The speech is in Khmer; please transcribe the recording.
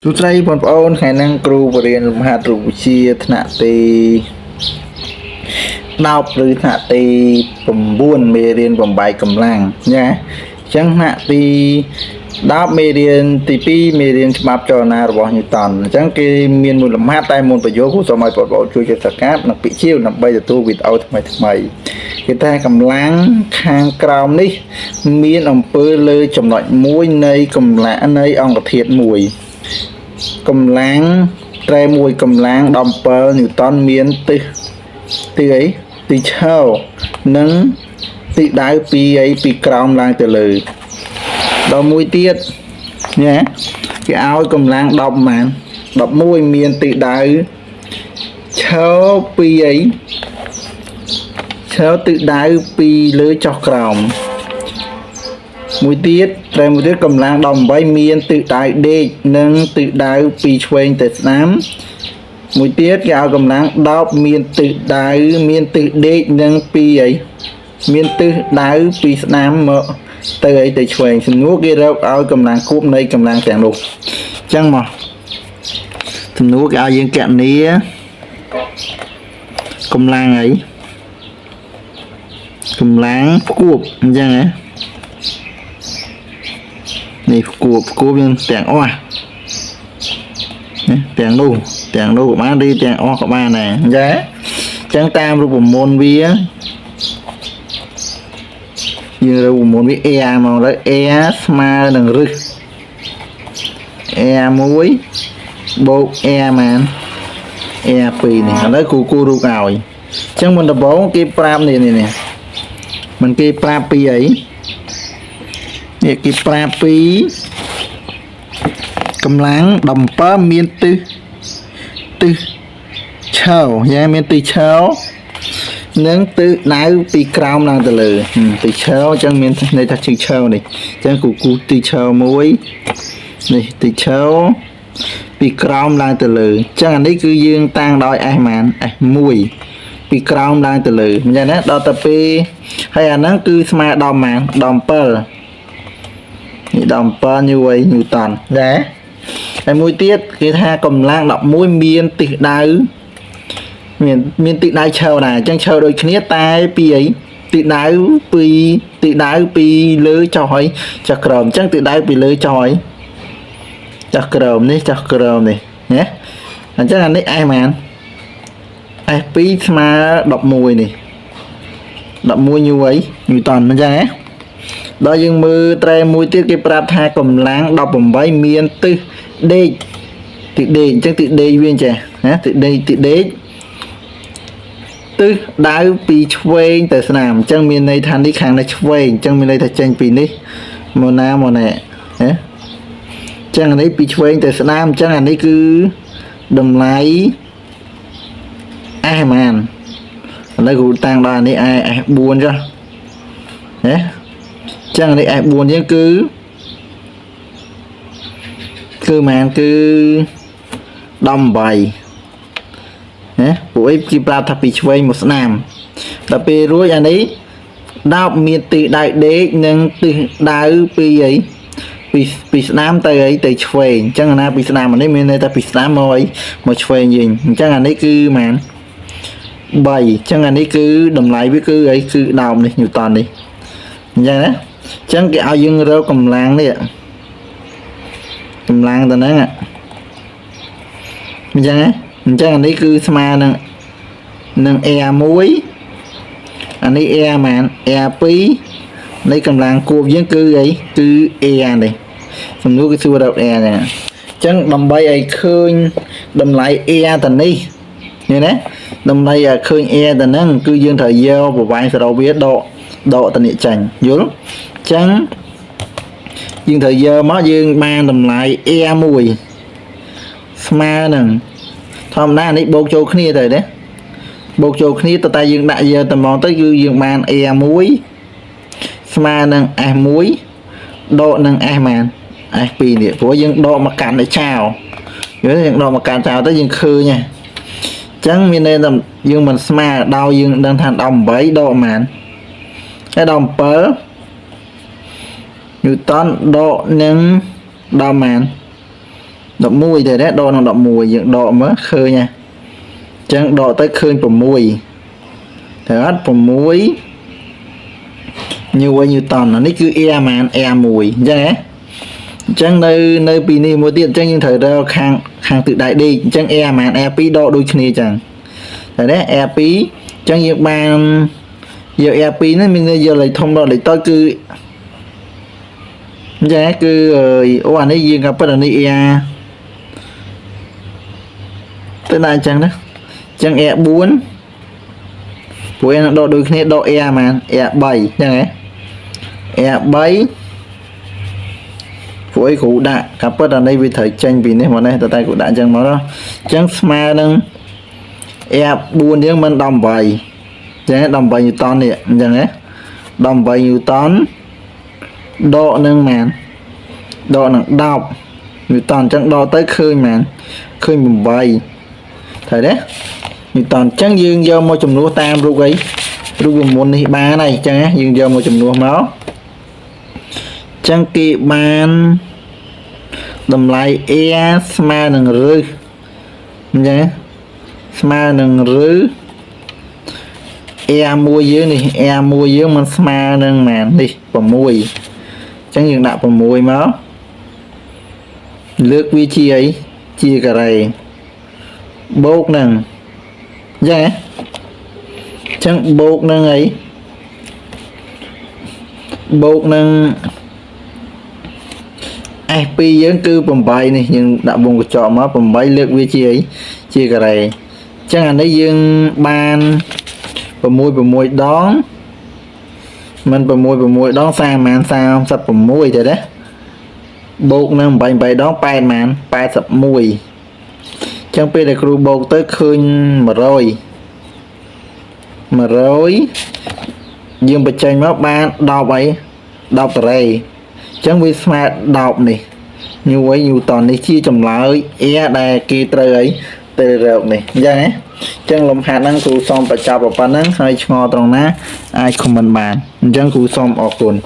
ទូត្រីបងប្អូនថ្ងៃហ្នឹងគ្រូបរៀនលំហាត់រូបវិទ្យាថ្នាក់ទី10ឬថ្នាក់ទី9មេរៀនបំបែកកម្លាំងណាអញ្ចឹងថ្នាក់ទី10មេរៀនទី2មេរៀនច្បាប់ចលនារបស់ញូតនអញ្ចឹងគេមានមួយលំហាត់តែមុនបញ្ចូលគ្រូសូមឲ្យបងប្អូនជួយចុច Subscribe និងពិជាវដើម្បីទទួលវីដេអូថ្មីគេថាកម្លាំងខាងក្រោមនេះមានអំពើលើចំណុចមួយនៃកម្លាំងនៃអង្គធាតុមួយកម្លាំងត្រែមួយកម្លាំង17ញូតនមានទិសទីអីទីឈរនិងទីដៅពីក្រោមឡើងទៅលើដល់មួយទៀតណាគេឲ្យកម្លាំង10ម៉ាន11មានទីដៅឈរពីអីឈរទីដៅពីលើចុះក្រោមមួយទៀតត្រែមួយទៀតកម្លាំង18មានទិសដៅដេកនិងទិសដៅពីឆ្វេងទៅស្ដាំមួយទៀតគេឲ្យកម្លាំង10មានទិសដៅមានទិសដេកនិងពីអីមានទិសដៅពីស្ដាំមកទៅអីទៅឆ្វេងសំណួរគេរកឲ្យកម្លាំងគូបនៃកម្លាំងទាំងនោះអញ្ចឹងមកសំណួរគេឲ្យយើងគណនាកម្លាំងអីកម្លាំងគូបអញ្ចឹងហ៎នេះគួបយើងទាំងអស់ទាំងនោះក៏បានឬទាំងអស់ក៏បានដែរអញ្ចឹងតាមរូបមន្តវាយើងរូបមន្តវា air មកលើ air ស្មើនឹងរឹស air 1បូក air ម៉ាន air 2នេះឥឡូវគូរូបឲ្យអញ្ចឹងមុនដំបូងគេប្រាប់នេះមិនគេប្រាប់ពីអីនេះគេប្រាប់ពីកម្លាំង17មានទិសឈរយ៉ាងមានទិសឈរនិងទិសដៅពីក្រោមឡើងទៅលើទិសឈរអញ្ចឹងមានន័យថាទិសឈរនេះអញ្ចឹងគូទិសឈរមួយនេះទិសឈរពីក្រោមឡើងទៅលើអញ្ចឹងអានេះគឺយើងតាំងដោយ s ម៉ាន s1 ពីក្រោមឡើងទៅលើអញ្ចឹងណាដល់ទៅពេលហើយអាហ្នឹងគឺស្មើ10ម៉ាន17នេះ17ញូតនដែរហើយមួយទៀតគេថាកម្លាំង11មានទិសដៅមានទិសដៅឈរដែរអញ្ចឹងឈរដូចគ្នាតែពីអីទិសដៅពីលើចុះហើយចុះក្រោមអញ្ចឹងទិសដៅពីលើចុះហើយចុះក្រោមនេះណាអញ្ចឹងអានេះ s ម៉ាន s2 ស្មើ11នេះ11ញូអីញូតនអញ្ចឹងណាដល់យើងមើលត្រែមួយទៀតគេប្រាប់ថាកម្លាំង18មានទិសដេកអញ្ចឹងទិសដេកវាចេះណាទិសដេកទិសដៅពីឆ្វេងទៅស្ដាំអញ្ចឹងមានន័យថានេះខាងនេះឆ្វេងអញ្ចឹងមានន័យថាចេញពីនេះមកណាមកណែណាអញ្ចឹងអានេះពីឆ្វេងទៅស្ដាំអញ្ចឹងអានេះគឺតម្លៃ s ម៉ានឥឡូវគ្រូតាំងដល់អានេះ s4 ចុះណាចឹងនេះ S4 យើងគឺម៉ានគឺ18ណាពួកឯងគេប្រាប់ថាពីឆ្វេងមកស្ដាំដល់ពេលរួចអានេះ10មានទិសដៅដេកនិងទិសដៅពីអីពីស្ដាំទៅអីទៅឆ្វេងអញ្ចឹងអាណាពីស្ដាំអានេះមានន័យថាពីស្ដាំមកអីមកឆ្វេងវិញអញ្ចឹងអានេះគឺម៉ាន3អញ្ចឹងអានេះគឺតម្លៃវាគឺអីគឺ10នេះញូតននេះអញ្ចឹងណាអញ្ចឹងគេឲ្យយើងរកកម្លាំងនេះកម្លាំងទៅហ្នឹងអញ្ចឹងអានេះគឺស្មើនឹង air1 អានេះ air ម៉ាន air2 នៃកម្លាំងគួបយើងគឺអីគឺ air នេះសំណួរគឺសួររក air ហ្នឹងអញ្ចឹងដើម្បីឲ្យឃើញតម្លៃ air ទៅនេះឃើញទេដើម្បីឲ្យឃើញ air ទៅហ្នឹងគឺយើងត្រូវយកប្រវែងសរុបវាដកតនិចាញ់យល់អញ្ចឹងយើងត្រូវយកមកយើងបានតម្លៃ air1 ស្មើនឹងធម្មតានេះបូកចូលគ្នាទៅណាបូកចូលគ្នាតែយើងដាក់យកតែមកទៅគឺយើងបាន air1 ស្មើនឹង s1 ដកនឹង s ម៉ាន s2 នេះព្រោះយើងដកមកកាន់ឲ្យចោលយល់យើងដកមកកាន់ចោលទៅយើងឃើញហ៎អញ្ចឹងមានន័យថាយើងមិនស្មើដល់យើងដឹងថា18ដកម៉ានហើយ17ញូតនដកនឹង10ម៉ាន đọc mùi thì đấy đo nó đọc mùi dựng đọ mới khơi nha chẳng đọ tới khơi phẩm mùi thì hết phẩm muối như vậy như tòn nó cứ e mà e mùi chẳng chẳng nơi nơi pin đi mua tiền chẳng nhưng thời đó khang khang tự đại đi chẳng e mà e pi đo đôi khi chẳng rồi đấy e pi chẳng như ban giờ e pi nó mình giờ lại thông đó để tôi cứ giá cứ ô anh ấy riêng gặp bắt đầu đi e tới đây chẳng đó chẳng e 4 của em đo đôi khi đo e mà e 7 chẳng e 7 của ấy cụ đã gặp bắt đầu đây vì thời tranh vì nên mà đây tay cụ đã chẳng nó đó chẳng smart nâng e 4 nhưng mình đồng 7 chẳng đồng 7 Newton nè chẳng đồng 7 Newton độ nâng màn độ nâng đọc Newton chẳng đo tới khơi màn khơi 17 thời đấy Newton chẳng dương do một chùm nua tam rút ấy rút môn này ba này chẳng dương do một chùm nua máu chẳng kỵ bàn đầm lại e sma nâng rư nhé sma nâng rư e mua dưới này e mua dưới mình sma nâng màn đi vào mùi chẳng những đạo vào mùi máu lướt vi chi ấy chia cả này bốc nâng nhé chẳng bốc nâng ấy bốc nâng IP vẫn cứ bầm bay này nhưng đã vùng của trọ mà bầm bay lượt với chi ấy chia cả này chẳng hạn đấy dương ban bầm môi đón mình bầm môi đón sang màn sao sắp bầm môi rồi đấy bột nâng bay đón bay màn bay sắp mùi chẳng biết là kêu bột tới khơi mà rồi dương bật tranh nó ba đọc ấy đọc rồi chẳng biết smart đọc này như vậy nhiều toàn này chia chồng lại e đà kia trời ấy từ rượu này ra nhé chẳng lồng hạt năng cụ xong và chào vào bán năng hay ngò trong ná ai không mình bàn chẳng cụ xong ở cuốn